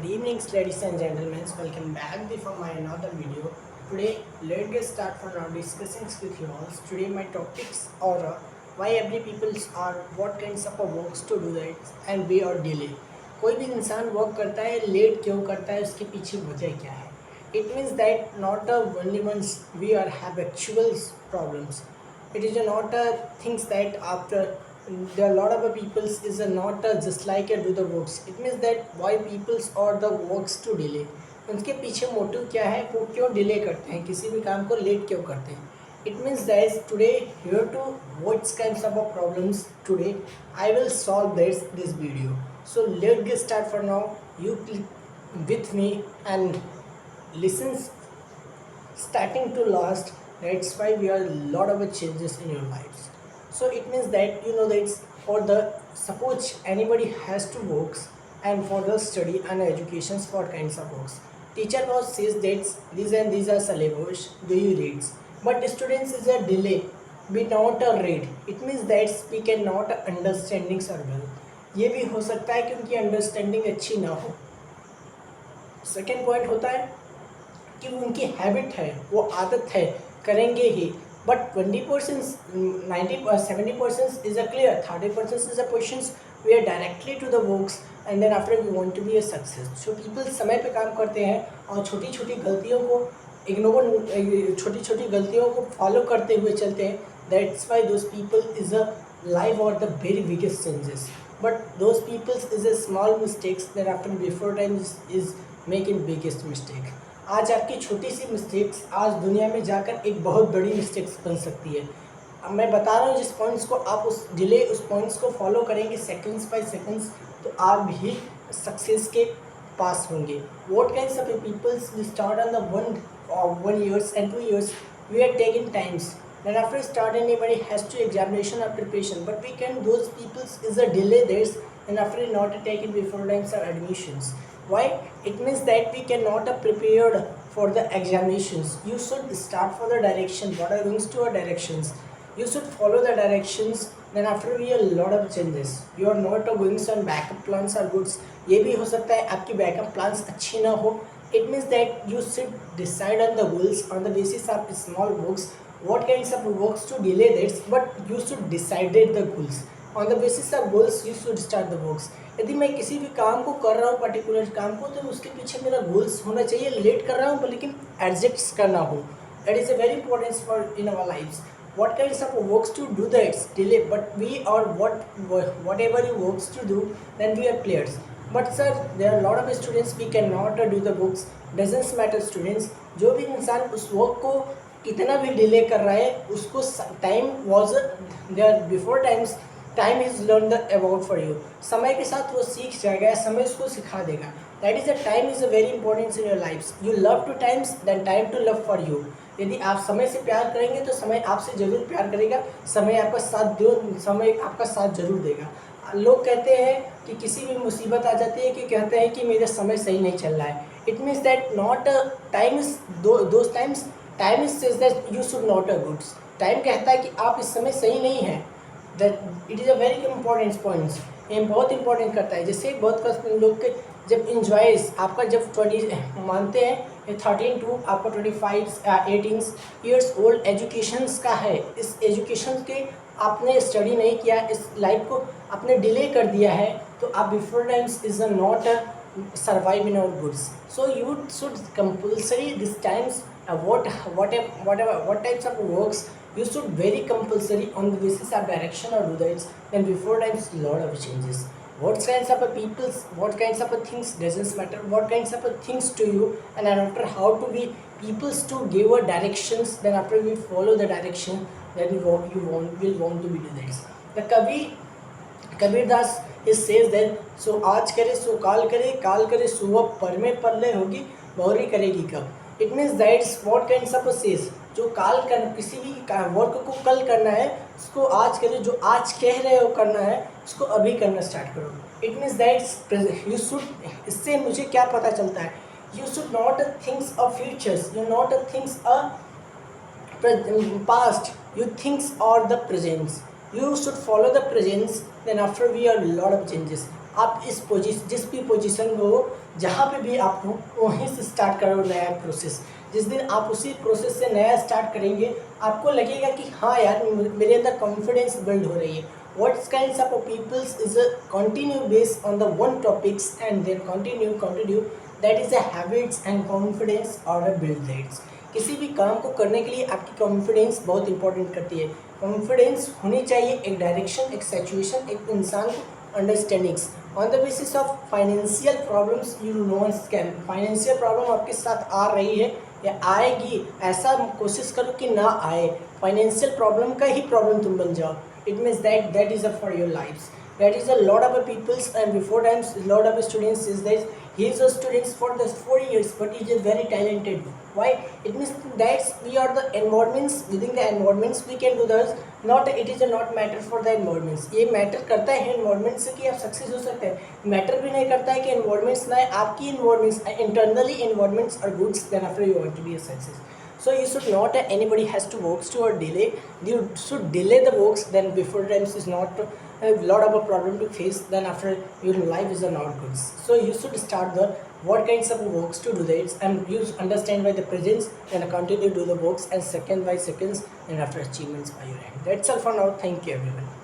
Good evening, ladies and gentlemen. Welcome back for my another video. Today, let's get start for now discussing with you all. Today, my topics are why every people are what kinds of works to do that and we are delay. कोई भी इंसान work करता है late क्यों करता है उसके पीछे वजह क्या है. It means that not only once we are have actual problems. It is not things that after there are a lot of people is not just like do the works. It means that why peoples or the works to delay. उनके पीछे motive क्या है, वो क्यों delay करते हैं, किसी भी काम को लेट क्यों करते हैं. It means that today here to what kinds of problems today I will solve this video. So let's get start for now. You click with me and listen starting to last. That's why we are a lot of changes in your lives. So it means that you know that for the suppose anybody has to works and for the study and educations for kinds of works, teacher was says that these and these are syllabus, do you read, but students is a delay, we not a read. It means that we cannot understanding sir well. ये भी हो सकता है कि उनकी understanding अच्छी ना हो. सेकेंड पॉइंट होता है कि उनकी हैबिट है, वो आदत है, करेंगे ही. But 20%, 90, 70% is a clear. 30% is a questions. We are directly to the works, and then after we want to be a success. So people समय पे काम करते हैं और छोटी छोटी गलतियों को इग्नोर, छोटी छोटी गलतियों को फॉलो करते हुए चलते हैं. That's why those people is a life or the very biggest changes. But those people is a small mistakes that after before time is making biggest mistake. आज आपकी छोटी सी मिस्टेक्स आज दुनिया में जाकर एक बहुत बड़ी मिस्टेक्स बन सकती है. अब मैं बता रहा हूँ जिस पॉइंट्स को आप उस डिले उस पॉइंट्स को फॉलो करेंगे सेकंड्स बाय सेकंड्स तो आप भी सक्सेस के पास होंगे. What kinds of peoples we start on the 1 years and 2 years we are taking times. Then after start anybody has to examination or preparation, but we can those people's is a delay this and after not taken before times or admissions. Why? It means that we cannot prepared for the examinations. You should start for the direction. What are going to our directions? You should follow the directions. Then after we a lot of changes. You are not going on backup plans are goods. ये भी हो सकता है आपकी backup plans अच्छी ना हो. It means that you should decide on the goals on the basis of small works. What kinds of works to delay this? But you should decide the goals. On the basis of goals, you should start the works. यदि मैं किसी भी काम को कर रहा हूँ particular काम को तो उसके पीछे मेरा गोल्स होना चाहिए. लेट कर रहा हूँ लेकिन एडजस्ट करना हो. That is a very important for in our lifes. What kinds of works to do that delay, but we or whatever you works to do, then we are players. But sir, there are a lot of students we cannot do the books. Doesn't matter students. जो भी इंसान उस work को कितना भी delay कर रहा है उसको time was there before times. Time is learn the about for you. समय के साथ वो सीख जाएगा, समय उसको सिखा देगा. That is a time is a very important in your life. You love to times then time to love for you. यदि आप समय से प्यार करेंगे तो समय आपसे जरूर प्यार करेगा. समय आपका साथ दो, समय आपका साथ जरूर देगा. लोग कहते हैं कि किसी भी मुसीबत आ जाती है कि कहते हैं कि मेरा समय सही नहीं चल रहा है. It means that not time is those times time is says that you should not a goods. Time कहता है कि आप इस समय सही नहीं हैं. That it is a very important points. ये बहुत इंपॉर्टेंट करता है. जैसे बहुत कम लोग के जब इंजॉयज आपका जब 20 मानते हैं 13 टू आपका 25 18 ईयर्स ओल्ड एजुकेशंस का है. इस एजुकेशन के आपने स्टडी नहीं किया, इस लाइफ को आपने डिले कर दिया है तो आप before times is not survive in our goods. So you should compulsory this times what types of works you should very compulsory on the basis of direction or do that. Then before times lot of changes. What kinds of peoples, what kinds of things doesn't matter. What kinds of things to you and then after how to be peoples to give a directions. Then after we follow the direction then you want to be do this. The Kabirdas is says that so आज करे सो काल करे सो अब पर में परले होगी बहुरी करेगी कब. It means that's what kinds of says जो काल कर किसी भी वर्क को कल करना है उसको आज करे. जो आज कह रहे हो करना है उसको अभी करना स्टार्ट करो. It means that's you should. इससे मुझे क्या पता चलता है, you should not thinks of futures, you not thinks a past, you thinks or the presents. You should follow the presents. Then after we are a lot of changes. आप इस position जिस भी पोजीशन में हो, जहाँ पे भी आप हो, वहीं से स्टार्ट करो नया प्रोसेस। जिस दिन आप उसी प्रोसेस से नया स्टार्ट करेंगे, आपको लगेगा कि हाँ यार, मेरे अंदर कॉन्फिडेंस बिल्ड हो रही है। what kinds of peoples is a continue based on the one topics and then continue that is a habits and confidence or a build rates। किसी भी काम को करने के लिए आपकी कॉन्फिडेंस बहुत इंपॉर्टेंट करती है। कॉन्फिडेंस होनी चाहिए, एक डायरेक्शन, एक सिचुएशन, एक इंसान को understandings on the basis of financial problems you know scam. Financial problem आपके साथ आ रही है या आएगी, ऐसा कोशिश करो कि ना आए, फाइनेंशियल प्रॉब्लम का ही प्रॉब्लम तुम बन जाओ। it means that is a for your lives। that is a lot of people's and before times lot of students is that he is a students for the 4 years but he is very talented। why? it means that we are the environments, within the environments we can do this। not it is a not matter for the environments। ये matter करता है environment से कि आप success हो सकते हैं। Matter भी नहीं करता है कि environments ना है, आपकी environments internally environments are good, then after you want to be a success। so you should not anybody has to works to or delay, you should delay the works, then before times is not a lot of a problem to face, then after your life is not good। so you should start the what kinds of works to do that and you understand by the presence and continue to do the works and second by seconds and after achievements by your end। that's all for now, thank you everyone।